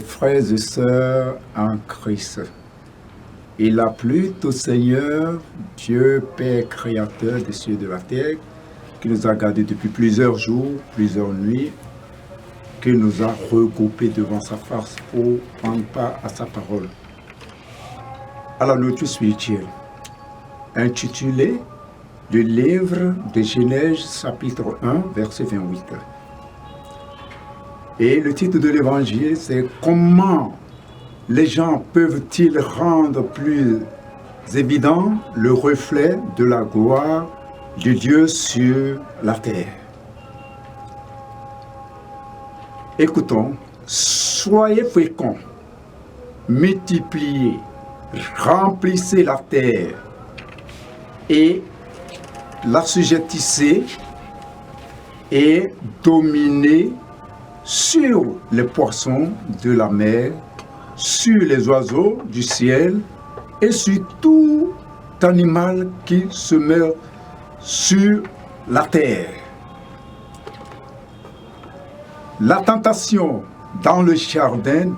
frères et sœurs en Christ. Il a plu au Seigneur, Dieu Père Créateur des cieux et de la terre, qui nous a gardés depuis plusieurs jours, plusieurs nuits, qui nous a regroupés devant sa face pour prendre part à sa parole. À la nourriture spirituelle, intitulée le livre de Genèse, chapitre 1, verset 28. Et le titre de l'évangile, c'est « Comment les gens peuvent-ils rendre plus évident le reflet de la gloire de Dieu sur la terre ?» Écoutons, soyez féconds, multipliez, remplissez la terre et l'assujettissez et dominez sur les poissons de la mer, sur les oiseaux du ciel et sur tout animal qui se meurt sur la terre. La tentation dans le jardin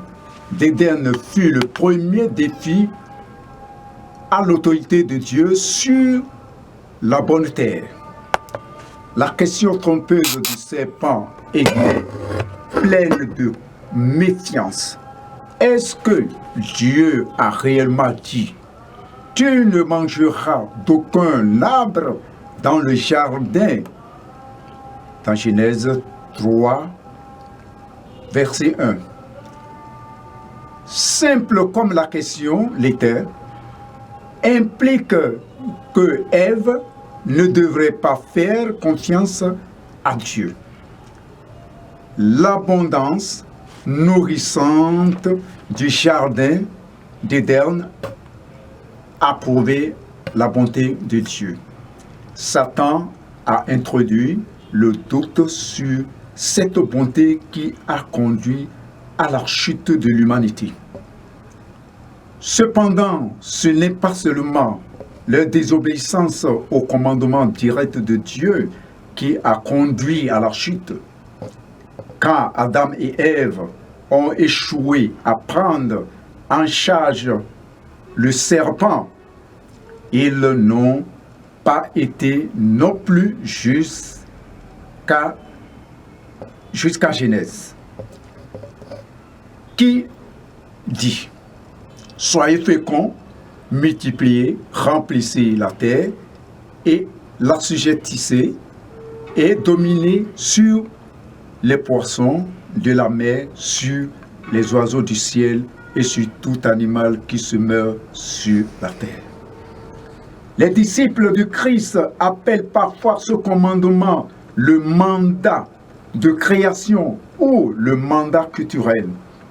d'Éden fut le premier défi à l'autorité de Dieu sur la bonne terre. La question trompeuse du serpent est pleine de méfiance. Est-ce que Dieu a réellement dit « Tu ne mangeras d'aucun arbre dans le jardin » dans Genèse 3, verset 1. Simple comme la question l'était, implique que Ève ne devrait pas faire confiance à Dieu. L'abondance nourrissante du jardin d'Éden a prouvé la bonté de Dieu. Satan a introduit le doute sur cette bonté qui a conduit à la chute de l'humanité. Cependant, ce n'est pas seulement leur désobéissance au commandement direct de Dieu qui a conduit à la chute. Quand Adam et Ève ont échoué à prendre en charge le serpent, ils n'ont pas été non plus jusqu'à Genèse, qui dit « Soyez féconds, multipliez, remplissez la terre et l'assujettissez et dominez sur les poissons de la mer, sur les oiseaux du ciel et sur tout animal qui se meurt sur la terre. » Les disciples du Christ appellent parfois ce commandement le mandat de création ou le mandat culturel,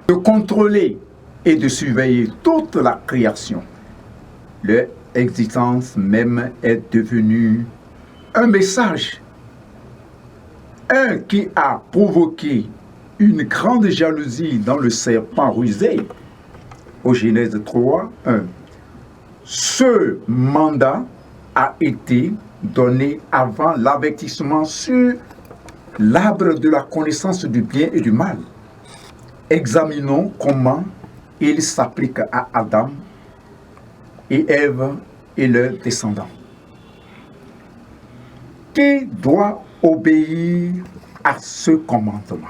de contrôler et de surveiller toute la création. Leur existence même est devenue un message, un qui a provoqué une grande jalousie dans le serpent rusé, au Genèse 3, 1. Ce mandat a été donné avant l'avertissement sur l'arbre de la connaissance du bien et du mal. Examinons comment il s'applique à Adam et Ève et leurs descendants. Qui doit obéir à ce commandement?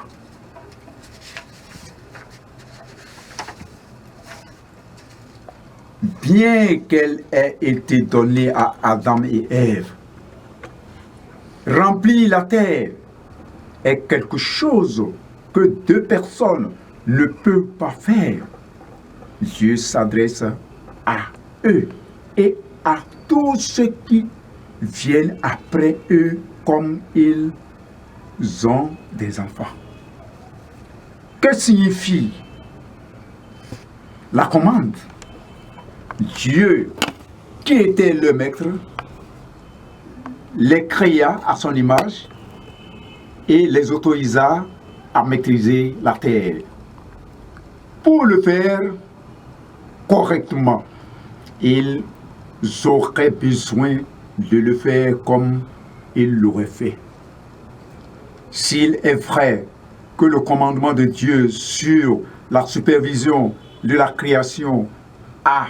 Bien qu'elle ait été donnée à Adam et Ève, remplir la terre est quelque chose que deux personnes ne peuvent pas faire. Dieu s'adresse à eux et à tous ceux qui viennent après eux comme ils ont des enfants. Que signifie la commande? Dieu, qui était le maître, les créa à son image et les autorisa à maîtriser la terre. Pour le faire correctement, ils auraient besoin de le faire comme ils l'auraient fait. S'il est vrai que le commandement de Dieu sur la supervision de la création a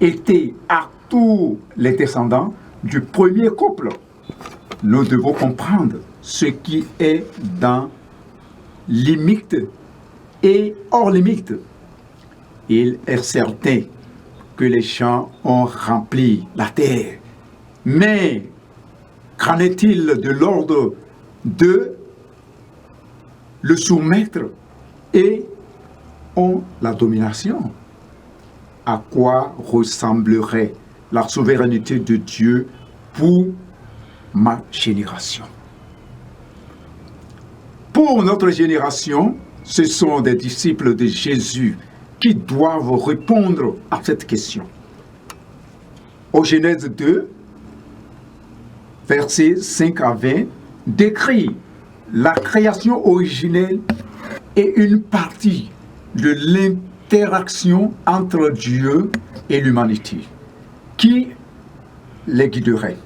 été à tous les descendants du premier couple. Nous devons comprendre ce qui est dans limite et hors limite. Il est certain que les gens ont rempli la terre. Mais qu'en est-il de l'ordre de le soumettre et ont la domination? À quoi ressemblerait la souveraineté de Dieu pour ma génération? Pour notre génération, ce sont des disciples de Jésus qui doivent répondre à cette question. Au Genèse 2, versets 5 à 20, décrit la création originelle et une partie de l'interaction entre Dieu et l'humanité. Qui les guiderait?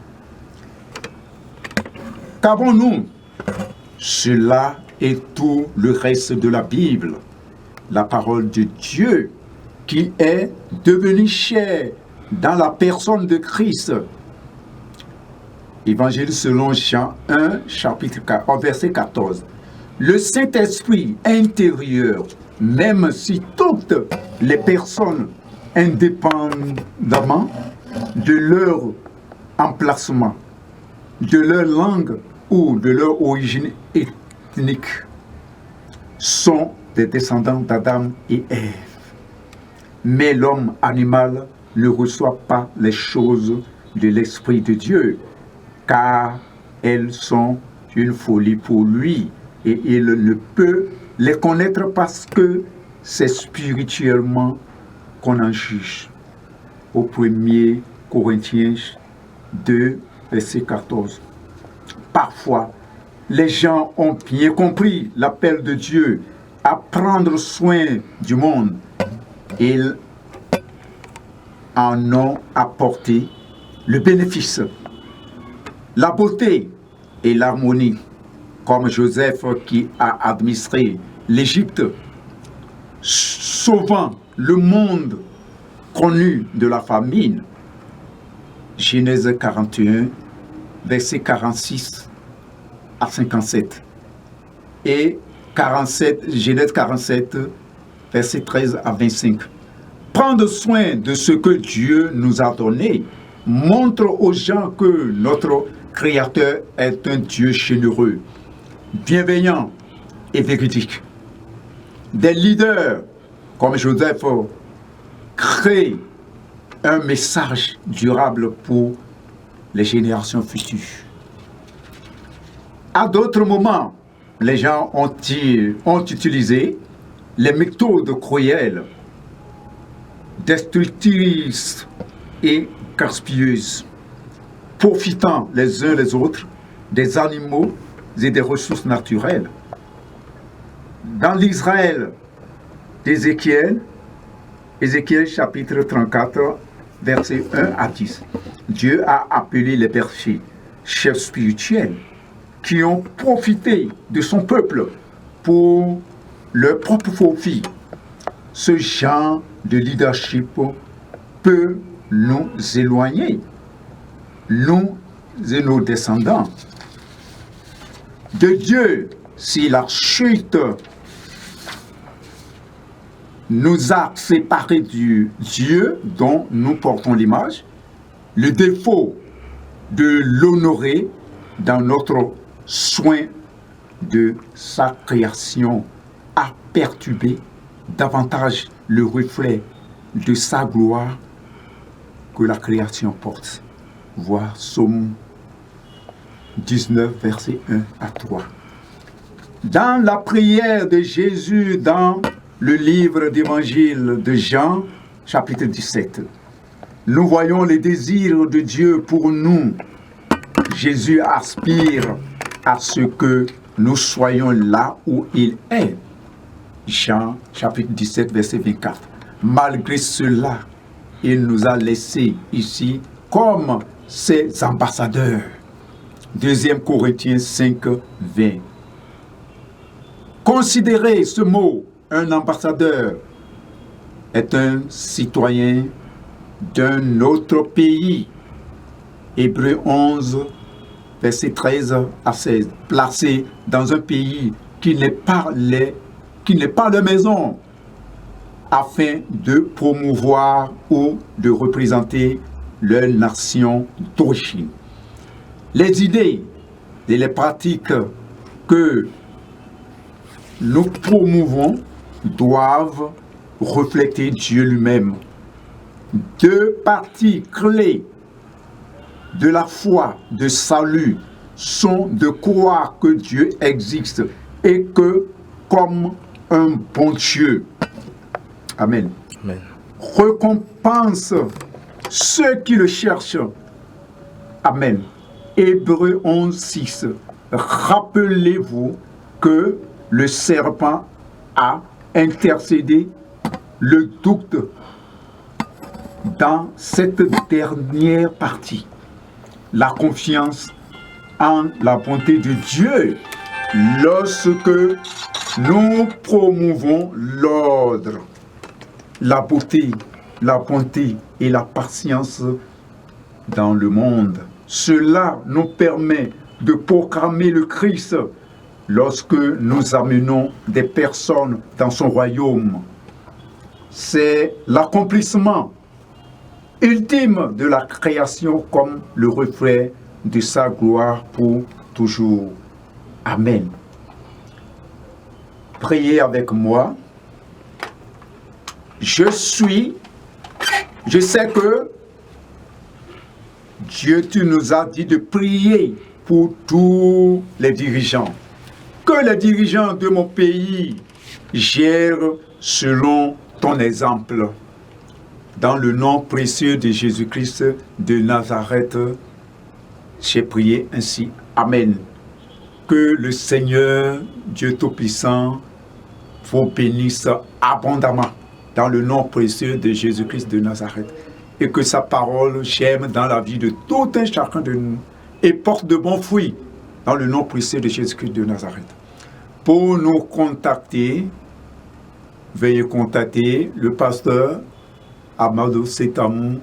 Qu'avons-nous? Cela est tout le reste de la Bible, la parole de Dieu qui est devenue chair dans la personne de Christ. Évangile selon Jean 1, chapitre 4, verset 14. Le Saint-Esprit intérieur, même si toutes les personnes, indépendamment de leur emplacement, de leur langue ou de leur origine ethnique, sont des descendants d'Adam et Ève. Mais l'homme animal ne reçoit pas les choses de l'Esprit de Dieu, car elles sont une folie pour lui, et il ne peut les connaître parce que c'est spirituellement qu'on en juge. Au 1er Corinthiens 2, verset 14. Parfois, les gens ont bien compris l'appel de Dieu à prendre soin du monde. Ils en ont apporté le bénéfice, la beauté et l'harmonie, comme Joseph qui a administré l'Égypte, sauvant le monde connu de la famine. Genèse 41, versets 46 à 57. Et 47, Genèse 47, versets 13 à 25. Prendre soin de ce que Dieu nous a donné montre aux gens que notre Créateur est un Dieu généreux, bienveillant et véridique. Des leaders comme Joseph créent un message durable pour les générations futures. À d'autres moments, les gens ont utilisé les méthodes cruelles, destructrices et gaspilleuses, profitant les uns les autres des animaux et des ressources naturelles. Dans l'Israël d'Ézéchiel, Ézéchiel chapitre 34, versets 1 à 10, Dieu a appelé les bergers, chefs spirituels, qui ont profité de son peuple pour leur propre profit. Ce genre de leadership peut nous éloigner, nous et nos descendants, de Dieu si la chute nous a séparés du Dieu dont nous portons l'image, le défaut de l'honorer dans notre soin de sa création a perturbé davantage le reflet de sa gloire que la création porte. Voir Psaume 19, versets 1 à 3. Dans la prière de Jésus dans le livre d'évangile de Jean, chapitre 17, nous voyons les désirs de Dieu pour nous. Jésus aspire à ce que nous soyons là où il est. Jean, chapitre 17, verset 24. Malgré cela, il nous a laissés ici comme ses ambassadeurs. 2 Corinthiens 5, 20. Considérez ce mot un ambassadeur est un citoyen d'un autre pays. Hébreux 11, verset 13 à 16. Placé dans un pays qui n'est pas leur maison, afin de promouvoir ou de représenter leur nation d'origine. Les idées et les pratiques que nous promouvons doivent refléter Dieu lui-même. Deux parties clés de la foi de salut sont de croire que Dieu existe et que comme un bon Dieu, Amen, Amen, récompense ceux qui le cherchent. Amen. Hébreux 11, 6. Rappelez-vous que le serpent a intercédé le doute dans cette dernière partie. La confiance en la bonté de Dieu lorsque nous promouvons l'ordre, la beauté, la bonté et la patience dans le monde. Cela nous permet de proclamer le Christ lorsque nous amenons des personnes dans son royaume. C'est l'accomplissement ultime de la création comme le reflet de sa gloire pour toujours. Amen. Priez avec moi. Je sais que Dieu, tu nous as dit de prier pour tous les dirigeants. Que les dirigeants de mon pays gèrent selon ton exemple. Dans le nom précieux de Jésus-Christ de Nazareth, j'ai prié ainsi. Amen. Que le Seigneur, Dieu Tout-Puissant, vous bénisse abondamment dans le nom précieux de Jésus-Christ de Nazareth. Et que sa parole germe dans la vie de tout un chacun de nous et porte de bons fruits dans le nom précieux de Jésus-Christ de Nazareth. Pour nous contacter, veuillez contacter le pasteur Amadou Setamou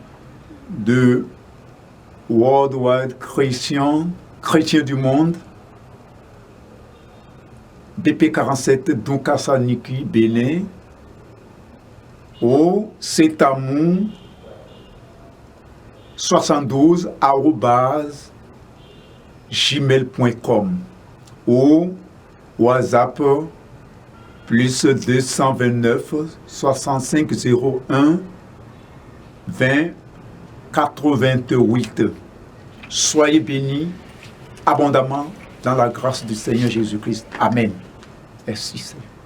de Worldwide Christian du Monde, BP 47 Dunkasa Niki Bénin, au Setamou 72 @gmail.com ou WhatsApp plus 229 65 01 20 88. Soyez bénis abondamment dans la grâce du Seigneur Jésus-Christ. Amen. Merci Seigneur.